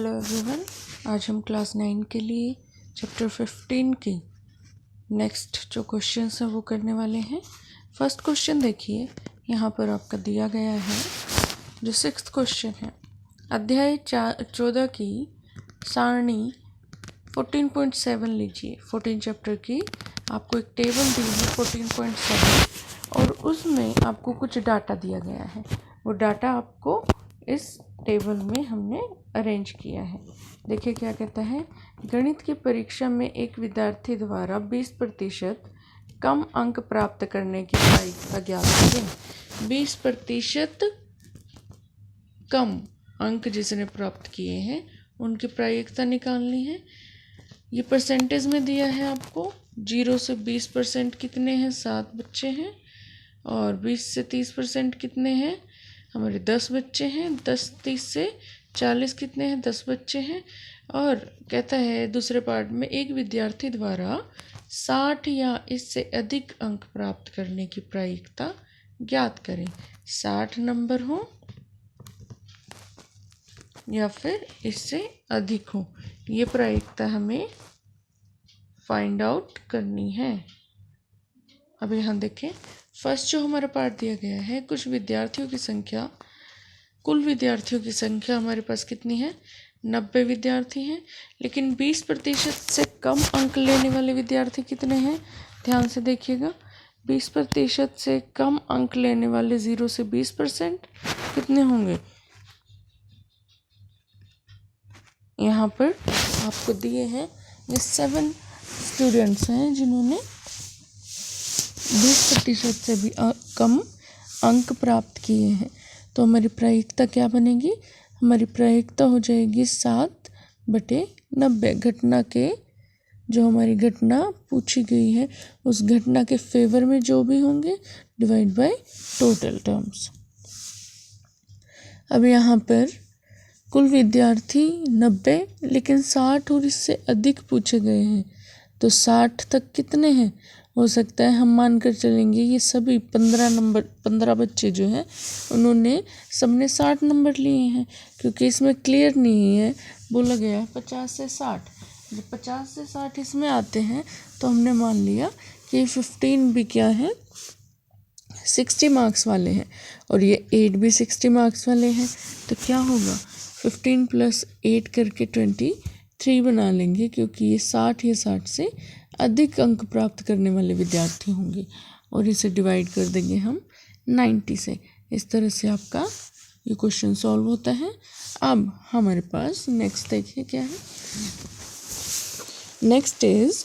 Hello everyone, आज हम class 9 के लिए चैप्टर 15 की नेक्स्ट जो क्वेश्चंस हैं वो करने वाले हैं। फर्स्ट क्वेश्चन देखिए, यहाँ पर आपका दिया गया है जो 6th क्वेश्चन है। अध्याय 14 की सारणी 14.7 लीजिए। 14 चैप्टर की आपको एक टेबल दी है 14.7 और उसमें आपको कुछ डाटा दिया गया है। वो डाटा आपको इस टेबल में हमने अरेंज किया है। देखिए क्या कहता है, गणित की परीक्षा में एक विद्यार्थी द्वारा 20% कम अंक प्राप्त करने की प्रायिकता ज्ञात करें। 20% कम अंक जिसने प्राप्त किए हैं उनकी प्रायिकता निकालनी है। ये परसेंटेज में दिया है आपको। 0 से 20% कितने हैं? 7 बच्चे हैं। और 20 से 30% कितने हैं? हमारे 10 बच्चे हैं। 10-30 से 40 कितने हैं? 10 बच्चे हैं। और कहता है दूसरे पार्ट में एक विद्यार्थी द्वारा 60 या इससे अधिक अंक प्राप्त करने की प्रायिकता ज्ञात करें। 60 नंबर हो या फिर इससे अधिक हो, ये प्रायिकता हमें फाइंड आउट करनी है। अब यहाँ देखें, फर्स्ट जो हमारा पार्ट दिया गया है, कुछ विद्यार्थियों की संख्या, कुल विद्यार्थियों की संख्या हमारे पास कितनी है? 90 विद्यार्थी हैं। लेकिन 20% से कम अंक लेने वाले विद्यार्थी कितने हैं? ध्यान से देखिएगा। 20% से कम अंक लेने वाले 0 से 20% कितने होंगे? यहाँ पर आपको दिए हैं ये 7 स्टूडेंट्स हैं जिन्होंने 20% से भी कम अंक प्राप्त किए हैं। तो हमारी प्रायिकता क्या बनेगी? हमारी प्रायिकता हो जाएगी 7/90। घटना के जो हमारी घटना पूछी गई है उस घटना के फेवर में जो भी होंगे डिवाइड बाय टोटल टर्म्स। अब यहाँ पर कुल विद्यार्थी 90 लेकिन 60 और इससे अधिक पूछे गए हैं। तो 60 तक कितने हैं? हो सकता है हम मानकर चलेंगे ये सभी 15 बच्चे जो हैं उन्होंने सबने 60 नंबर लिए हैं, क्योंकि इसमें क्लियर नहीं है, बोला गया है 50 से 60। जब 50 से 60 इसमें आते हैं तो हमने मान लिया कि 15 भी क्या है, 60 मार्क्स वाले हैं और ये 8 भी 60 मार्क्स वाले हैं। तो क्या होगा, 15 + 8 करके 23 बना लेंगे, क्योंकि ये 60 या 60 से अधिक अंक प्राप्त करने वाले विद्यार्थी होंगे। और इसे डिवाइड कर देंगे हम 90 से। इस तरह से आपका ये क्वेश्चन सॉल्व होता है। अब हमारे पास नेक्स्ट देखिए क्या है। Next is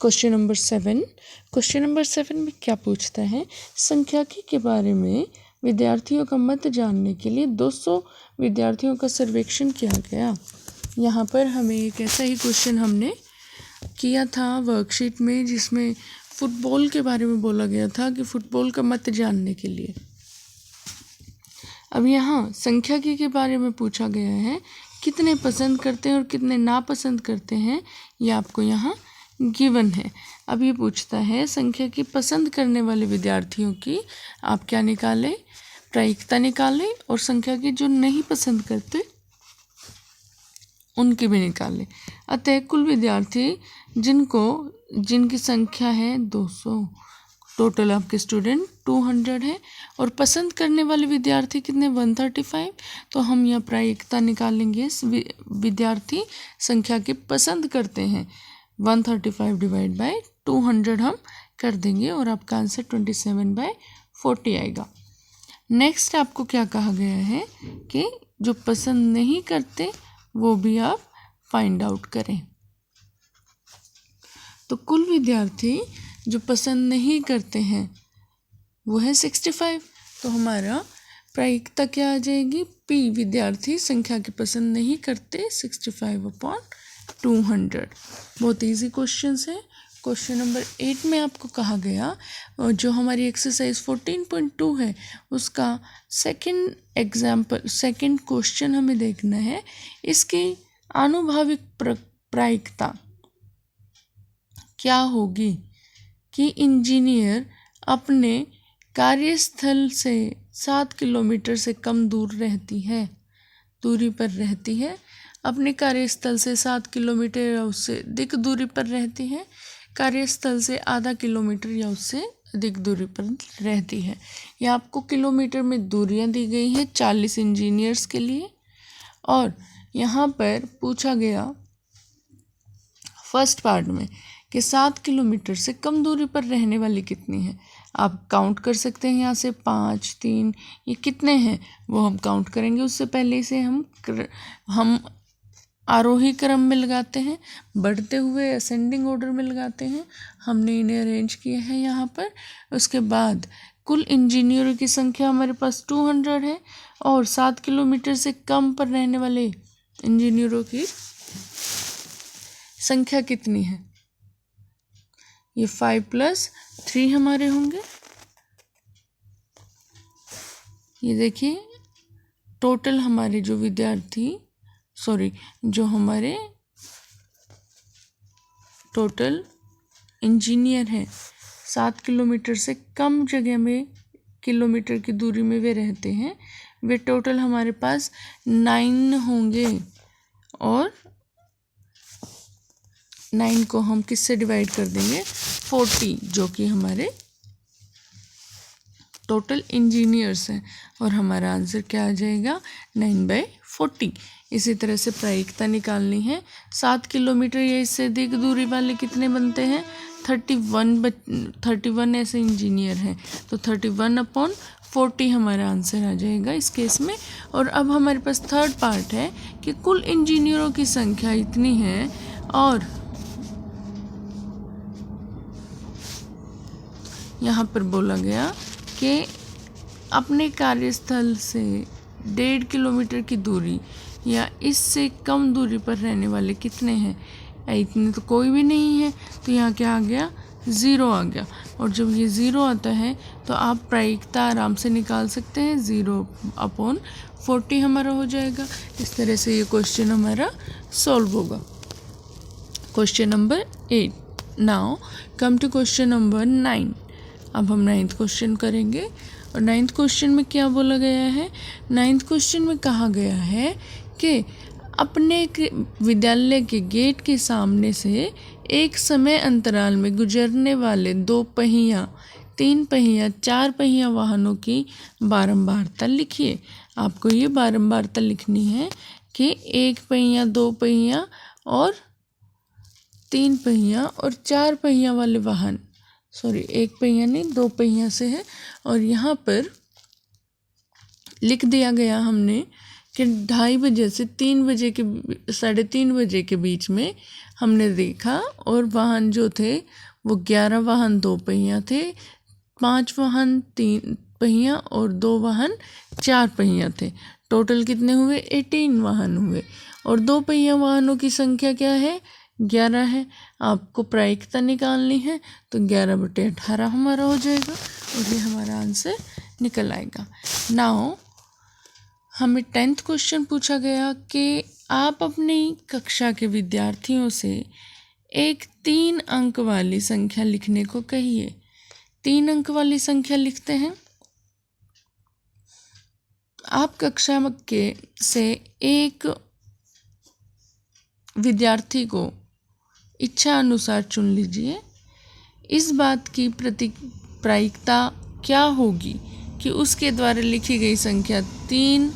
question number 7। Question number 7 में क्या पूछता है, सांख्यिकी के बारे में विद्यार्थियों का मत जानने के लिए 200 विद्यार्थियों का सर्वेक्षण किया गया। यहाँ पर हमें एक ऐसा ही क्वेश्चन हमने किया था वर्कशीट में, जिसमें फुटबॉल के बारे में बोला गया था कि फुटबॉल का मत जानने के लिए। अब यहाँ सांख्यिकी के बारे में पूछा गया है, कितने पसंद करते हैं और कितने नापसंद करते हैं, ये आपको यहाँ गिवन है। अब ये पूछता है सांख्यिकी पसंद करने वाले विद्यार्थियों की आप क्या निकालें? प्रायिकता निकालें, और सांख्यिकी जो नहीं पसंद करते उनकी भी निकालें। अतः कुल विद्यार्थी जिनकी संख्या है 200, टोटल आपके स्टूडेंट 200 है, और पसंद करने वाले विद्यार्थी कितने? 135। तो हम यह प्रायिकता निकालेंगे, विद्यार्थी संख्या के पसंद करते हैं 135 डिवाइड बाय 200 हम कर देंगे और आपका आंसर 27/40 आएगा। नेक्स्ट आपको क्या कहा गया है कि जो पसंद नहीं करते वो भी आप फाइंड आउट करें। तो कुल विद्यार्थी जो पसंद नहीं करते हैं वो है 65। तो हमारा प्रायिकता क्या आ जाएगी? P विद्यार्थी संख्या की पसंद नहीं करते 65/200। बहुत इजी क्वेश्चन है। क्वेश्चन नंबर 8 में आपको कहा गया, जो हमारी एक्सरसाइज 14.2 है उसका सेकंड क्वेश्चन हमें देखना है। इसकी आनुभाविक प्रायिकता क्या होगी कि इंजीनियर अपने कार्यस्थल से 7 किलोमीटर से कम दूरी पर रहती है अपने कार्यस्थल से 7 किलोमीटर या उससे अधिक दूरी पर रहती है, कार्यस्थल से आधा किलोमीटर या उससे अधिक दूरी पर रहती है। यह आपको किलोमीटर में दूरियां दी गई हैं 40 इंजीनियर्स के लिए। और यहाँ पर पूछा गया फर्स्ट पार्ट में कि 7 किलोमीटर से कम दूरी पर रहने वाली कितनी है। आप काउंट कर सकते हैं यहाँ से 5, 3, ये कितने हैं वो हम काउंट करेंगे। उससे पहले इसे हम आरोही क्रम में लगाते हैं, बढ़ते हुए असेंडिंग ऑर्डर में लगाते हैं। हमने इन्हें अरेंज किया है यहाँ पर। उसके बाद कुल इंजीनियरों की संख्या हमारे पास 200 है और 7 किलोमीटर से कम पर रहने वाले इंजीनियरों की संख्या कितनी है। ये 5 + 3 हमारे होंगे। ये देखिए टोटल हमारे जो जो हमारे टोटल इंजीनियर हैं 7 किलोमीटर से कम जगह में किलोमीटर की दूरी में वे रहते हैं, वे टोटल हमारे पास 9 होंगे। और 9 को हम किससे डिवाइड कर देंगे 40, जो कि हमारे टोटल इंजीनियर्स हैं। और हमारा आंसर क्या आ जाएगा 9/40। इसी तरह से प्रायिकता निकालनी है। 7 किलोमीटर या इससे अधिक दूरी वाले कितने बनते हैं 31 ऐसे इंजीनियर हैं, तो 31/40 हमारा आंसर आ जाएगा इस केस में। और अब हमारे पास थर्ड पार्ट है कि कुल इंजीनियरों की संख्या इतनी है और यहाँ पर बोला गया कि अपने कार्यस्थल से 1.5 किलोमीटर की दूरी या इससे कम दूरी पर रहने वाले कितने हैं। इतने तो कोई भी नहीं है, तो यहाँ क्या आ गया 0 आ गया। और जब ये 0 आता है तो आप प्रायिकता आराम से निकाल सकते हैं, 0/40 हमारा हो जाएगा। इस तरह से ये क्वेश्चन हमारा सॉल्व होगा। Question number 8। Now come to question number 9। अब हम 9th क्वेश्चन करेंगे। और 9th क्वेश्चन में क्या बोला गया है 9th क्वेश्चन में कहा गया है कि अपने विद्यालय के गेट के सामने से एक समय अंतराल में गुजरने वाले 2 पहिया, 3 पहिया, 4 पहिया वाहनों की बारंबारता लिखिए। आपको ये बारंबारता लिखनी है कि 1 पहिया, 2 पहिया और 3 पहिया और 4 पहिया वाले वाहन, 1 पहिया नहीं 2 पहिया से है। और यहाँ पर लिख दिया गया हमने कि 2:30 बजे से 3 बजे के 3:30 बजे के बीच में हमने देखा। और वाहन जो थे वो 11 वाहन 2 पहिया थे, 5 वाहन 3 पहिया और 2 वाहन 4 पहिया थे। टोटल कितने हुए 18 वाहन हुए। और 2 पहिया वाहनों की संख्या क्या है 11 है। आपको प्रायिकता निकालनी है तो 11/18 हमारा हो जाएगा और ये हमारा आंसर निकल आएगा। नाउ हमें 10th क्वेश्चन पूछा गया कि आप अपनी कक्षा के विद्यार्थियों से एक 3 अंक वाली संख्या लिखने को कहिए। 3 अंक वाली संख्या लिखते हैं। आप कक्षा से एक विद्यार्थी को इच्छा अनुसार चुन लीजिए। इस बात की प्रायिकता क्या होगी कि उसके द्वारा लिखी गई संख्या 3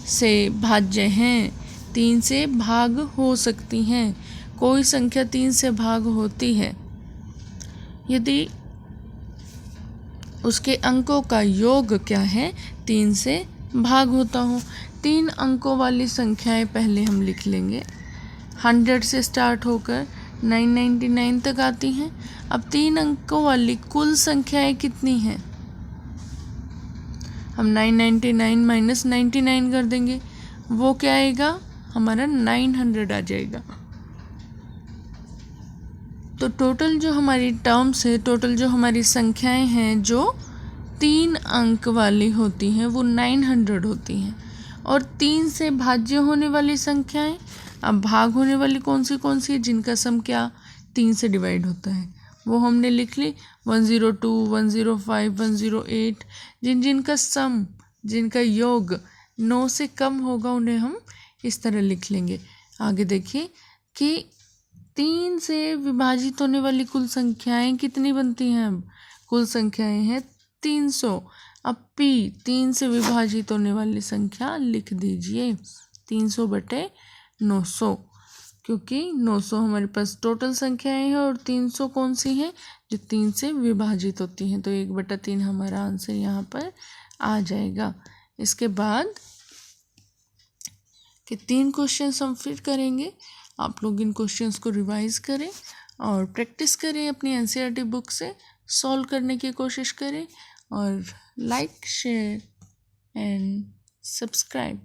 से भाज्य हैं, 3 से भाग हो सकती हैं। कोई संख्या 3 से भाग होती है यदि उसके अंकों का योग क्या है 3 से भाग होता हो। 3 अंकों वाली संख्याएं पहले हम लिख लेंगे। 100 से स्टार्ट होकर 999 तक आती हैं। अब 3 अंकों वाली कुल संख्याएं कितनी हैं हम 999 - 99 कर देंगे, वो क्या आएगा हमारा 900 आ जाएगा। तो टोटल जो हमारी टर्म्स है, टोटल जो हमारी संख्याएं हैं जो 3 अंक वाली होती हैं वो 900 होती हैं। और 3 से भाज्य होने वाली संख्याएं, अब भाग होने वाली कौन सी है जिनका सम क्या 3 से डिवाइड होता है वो हमने लिख ली। 102, 105, 108 जिनका सम, जिनका योग 9 से कम होगा उन्हें हम इस तरह लिख लेंगे। आगे देखिए कि 3 से विभाजित होने वाली कुल संख्याएं कितनी बनती हैं। अब कुल संख्याएं हैं 300। अब P 3 से विभाजित होने वाली संख्या लिख दीजिए 300/900, क्योंकि 900 हमारे पास टोटल संख्याएं हैं और 300 कौन सी हैं जो 3 से विभाजित होती हैं। तो 1/3 हमारा आंसर यहाँ पर आ जाएगा। इसके बाद कि 3 क्वेश्चंस हम फिर करेंगे। आप लोग इन क्वेश्चंस को रिवाइज करें और प्रैक्टिस करें, अपनी एनसीईआरटी बुक से सॉल्व करने की कोशिश करें और लाइक, शेयर एंड सब्सक्राइब।